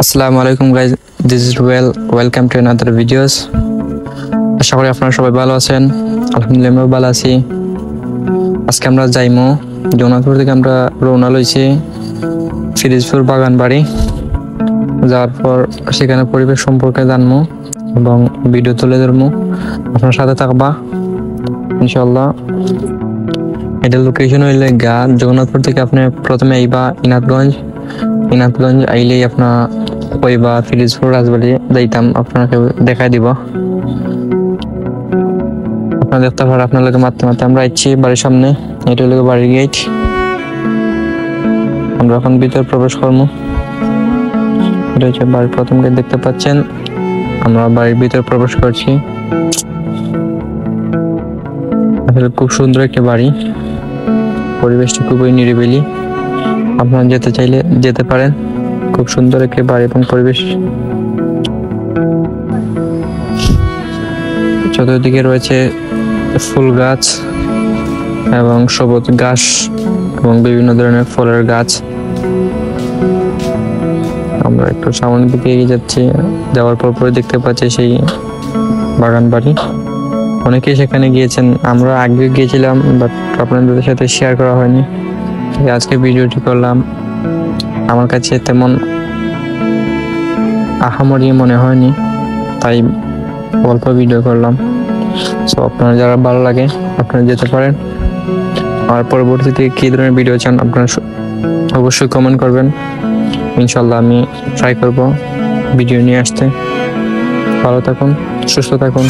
আসসালামু আলাইকুম guys, this is welcome to another videos. আশা করি আপনারা সবাই ভালো আছেন। আলহামদুলিল্লাহ আমিও ভালো আছি। আজকে আমরা যাইমো জগন্নাথপুর থেকে আমরা রওনা লইছি ফিরোজপুর বাগান বাড়ি। যাওয়ার পর সেখানে পরিবেশ সম্পর্কে জানবো এবং ভিডিও তুলে ধরবো। আপনার সাথে থাকবা ইনশাল্লাহ। এটা লোকেশন হইলে জগন্নাথপুর থেকে আপনি প্রথমে আইবা ইনাথগঞ্জ আইলেই আপনার কইবা ফিরোজপুর রাজবাড়ি যাইতাম, আপনাকে দেখাই দিব। আপনার দেখতে পারেন আপনার লোকে মারতে মারতে আমরা আইছি বাড়ির সামনে। এটা হলো বাড়ির গেট। আমরা এখন ভিতরে প্রবেশ করবো। এটা হচ্ছে বাড়ির প্রথম গেট, দেখতে পাচ্ছেন। আমরা বাড়ির ভিতরে প্রবেশ করছি। আসলে খুব সুন্দর একটা বাড়ি, পরিবেশটা খুবই নিরিবিলি। আপনারা যেতে চাইলে যেতে পারেন। খুব সুন্দর একটি বাড়ি এবং পরিবেশ। চতুর্দিকে রয়েছে ফুল গাছ এবং সবুজ ঘাস এবং বিভিন্ন ধরনের ফলের গাছ। আমরা একটু সামনের দিকে এগিয়ে যাচ্ছি। যাওয়ার পর দেখতে পাচ্ছি সেই বাগান বাড়ি। অনেকেই সেখানে গিয়েছেন, আমরা আগে গিয়েছিলাম, বাট আপনাদের সাথে শেয়ার করা হয়নি। আজকে ভিডিওটি করলাম। আমার কাছে তেমন আহামরি মনে হয়নি, তাই অল্প ভিডিও করলাম। সো আপনারা যারা ভালো লাগে আপনারা যেতে পারেন। আর পরবর্তীতে কী ধরনের ভিডিও চান আপনারা অবশ্যই কমেন্ট করবেন। ইনশাল্লাহ আমি ট্রাই করব ভিডিও নিয়ে আসতে। ভালো থাকুন, সুস্থ থাকুন।